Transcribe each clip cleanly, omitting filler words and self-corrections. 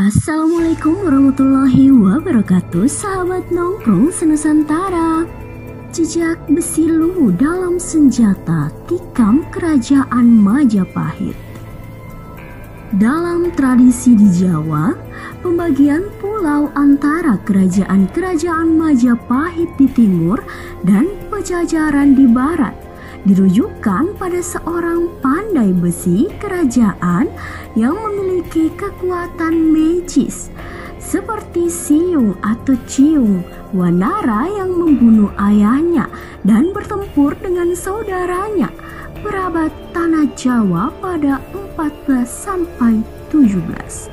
Assalamualaikum warahmatullahi wabarakatuh, sahabat nongkrong senusantara. Jejak besi luwu dalam senjata tikam kerajaan Majapahit. Dalam tradisi di Jawa, pembagian pulau antara kerajaan-kerajaan Majapahit di timur dan Pajajaran di barat dirujukan pada seorang pandai besi kerajaan yang memiliki kekuatan magis seperti Siung atau Ciung Wanara yang membunuh ayahnya dan bertempur dengan saudaranya perabot tanah Jawa pada 14 sampai 17.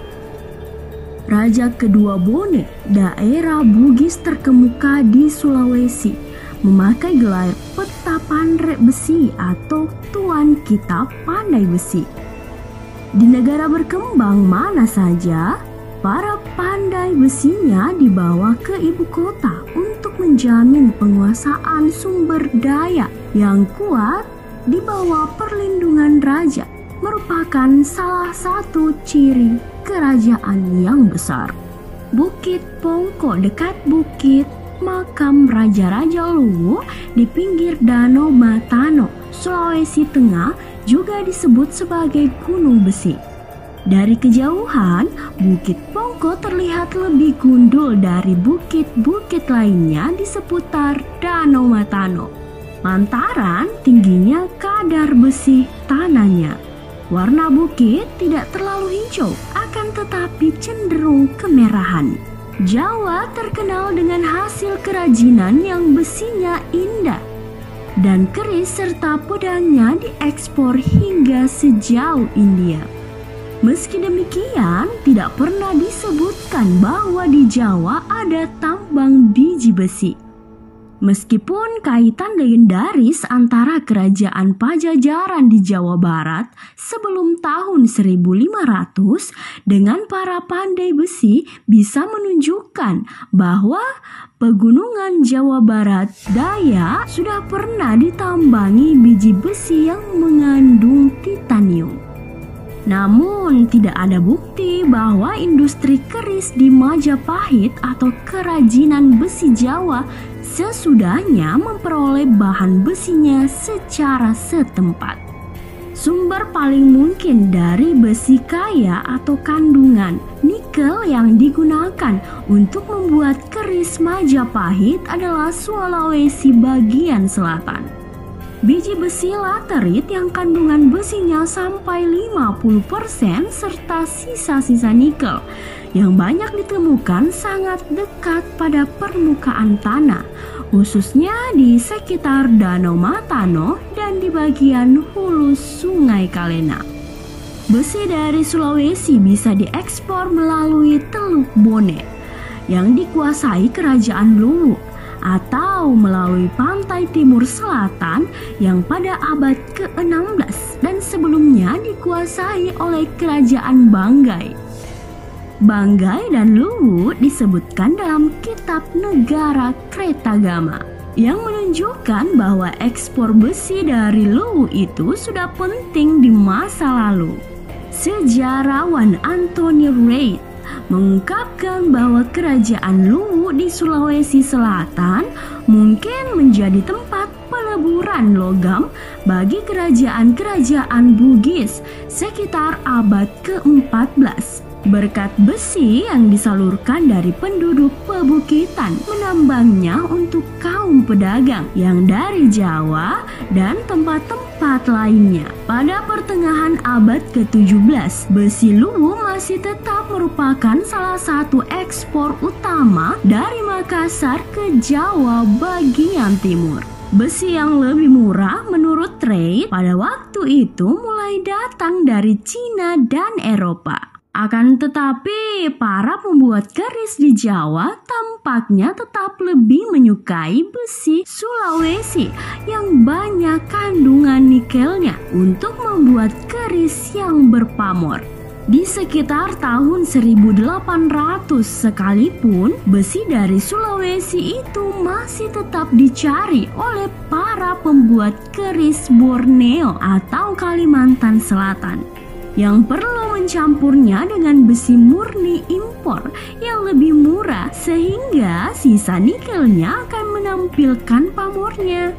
Raja kedua Bone, daerah Bugis terkemuka di Sulawesi, memakai gelar Peta Pandrek Besi atau Tuan Kita Pandai Besi. Di negara berkembang mana saja, para pandai besinya dibawa ke ibu kota untuk menjamin penguasaan sumber daya yang kuat di bawah perlindungan raja, merupakan salah satu ciri kerajaan yang besar. Bukit Pongko dekat Bukit Makam Raja-Raja Luwu di pinggir Danau Matano, Sulawesi Tengah juga disebut sebagai Gunung Besi. Dari kejauhan, Bukit Pongko terlihat lebih gundul dari bukit-bukit lainnya di seputar Danau Matano. Lantaran tingginya kadar besi tanahnya. Warna bukit tidak terlalu hijau, akan tetapi cenderung kemerahan. Jawa terkenal dengan hasil kerajinan yang besinya indah dan keris serta pedangnya diekspor hingga sejauh India. Meski demikian, tidak pernah disebutkan bahwa di Jawa ada tambang biji besi. Meskipun kaitan legendaris antara kerajaan Pajajaran di Jawa Barat sebelum tahun 1500 dengan para pandai besi bisa menunjukkan bahwa pegunungan Jawa Barat Daya sudah pernah ditambangi biji besi yang mengandung titanium. Namun tidak ada bukti bahwa industri keris di Majapahit atau kerajinan besi Jawa sesudahnya memperoleh bahan besinya secara setempat. Sumber paling mungkin dari besi kaya atau kandungan nikel yang digunakan untuk membuat keris Majapahit adalah Sulawesi bagian selatan. Biji besi laterit yang kandungan besinya sampai 50% serta sisa-sisa nikel yang banyak ditemukan sangat dekat pada permukaan tanah, khususnya di sekitar Danau Matano dan di bagian hulu Sungai Kalena. Besi dari Sulawesi bisa diekspor melalui Teluk Bone yang dikuasai Kerajaan Luwu atau melalui pantai timur selatan yang pada abad ke-16 dan sebelumnya dikuasai oleh Kerajaan Banggai. Banggai dan Luwu disebutkan dalam kitab Negara Kretagama yang menunjukkan bahwa ekspor besi dari Luwu itu sudah penting di masa lalu. Sejarawan Anthony Reid mengungkapkan bahwa kerajaan Luwu di Sulawesi Selatan mungkin menjadi tempat peleburan logam bagi kerajaan-kerajaan Bugis sekitar abad ke-14. Berkat besi yang disalurkan dari penduduk pebukitan menambangnya untuk kaum pedagang yang dari Jawa dan tempat-tempat lainnya. Pada pertengahan abad ke-17, besi Luwu masih tetap merupakan salah satu ekspor utama dari Makassar ke Jawa bagian timur. Besi yang lebih murah menurut Reid pada waktu itu mulai datang dari Cina dan Eropa. Akan tetapi, para pembuat keris di Jawa tampaknya tetap lebih menyukai besi Sulawesi yang banyak kandungan nikelnya untuk membuat keris yang berpamor. Di sekitar tahun 1800 sekalipun, besi dari Sulawesi itu masih tetap dicari oleh para pembuat keris Borneo atau Kalimantan Selatan. yang perlu mencampurnya dengan besi murni impor yang lebih murah sehingga sisa nikelnya akan menampilkan pamornya.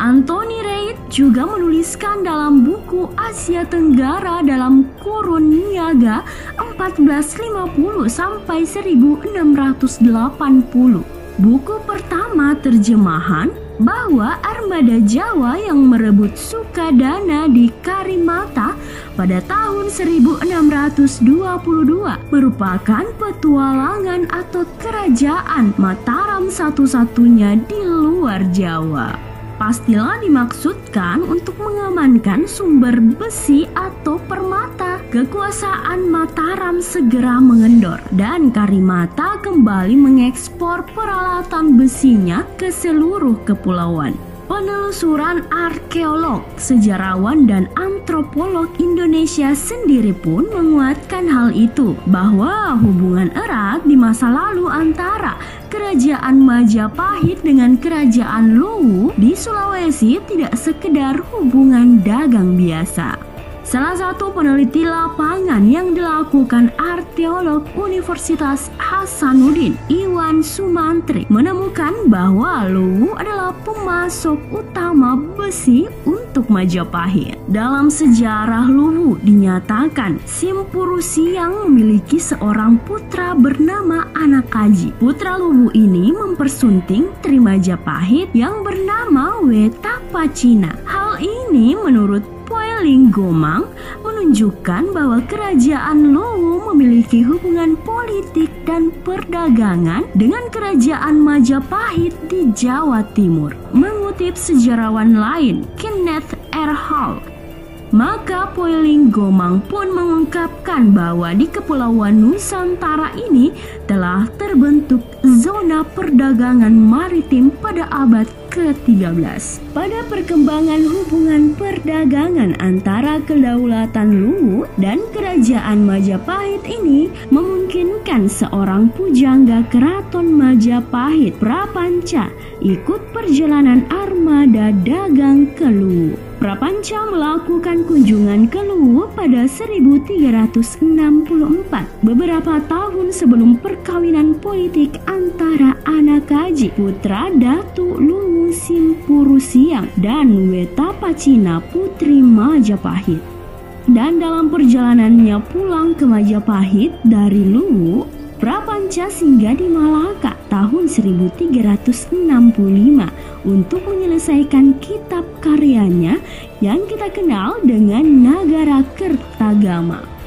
Anthony Reid juga menuliskan dalam buku Asia Tenggara dalam kurun niaga 1450 sampai 1680. Buku pertama terjemahan bahwa armada Jawa yang merebut Sukadana di Karimata pada tahun 1622 merupakan petualangan atau kerajaan Mataram satu-satunya di luar Jawa. Pastilah dimaksudkan untuk mengamankan sumber besi atau permata. Kekuasaan Mataram segera mengendor dan Karimata kembali mengekspor peralatan besinya ke seluruh kepulauan. Penelusuran arkeolog, sejarawan, dan antropolog Indonesia sendiri pun menguatkan hal itu, bahwa hubungan erat di masa lalu antara Kerajaan Majapahit dengan Kerajaan Luwu di Sulawesi tidak sekedar hubungan dagang biasa. Salah satu peneliti lapangan yang dilakukan arkeolog Universitas Hasanuddin, Iwan Sumantri, menemukan bahwa Luwu adalah pemasok utama besi untuk Majapahit. Dalam sejarah Luwu dinyatakan Simpurusiang memiliki seorang putra bernama Anakaji. Putra Luwu ini mempersunting Tri Majapahit yang bernama Wetapacina. Hal ini menurut Poelinggomang menunjukkan bahwa kerajaan Luwu memiliki hubungan politik dan perdagangan dengan kerajaan Majapahit di Jawa Timur. Mengutip sejarawan lain, Kenneth R. Hall, maka Poelinggomang pun mengungkapkan bahwa di Kepulauan Nusantara ini telah terbentuk zona perdagangan maritim pada abad ke-13. Pada perkembangan hubungan perdagangan antara kedaulatan Luwu dan kerajaan Majapahit ini memungkinkan seorang pujangga keraton Majapahit, Prapanca, ikut perjalanan armada dagang ke Luwu. Prapanca melakukan kunjungan ke Luwu pada 1364, beberapa tahun sebelum perkawinan politik antara Anakaji, putra Datu Luwu Simpurusiang, dan Wetapacina, putri Majapahit. Dan dalam perjalanannya pulang ke Majapahit dari Luwu, Prapanca singgah di Malaka tahun 1365 untuk menyelesaikan kitab karyanya yang kita kenal dengan Nagara Kertagama.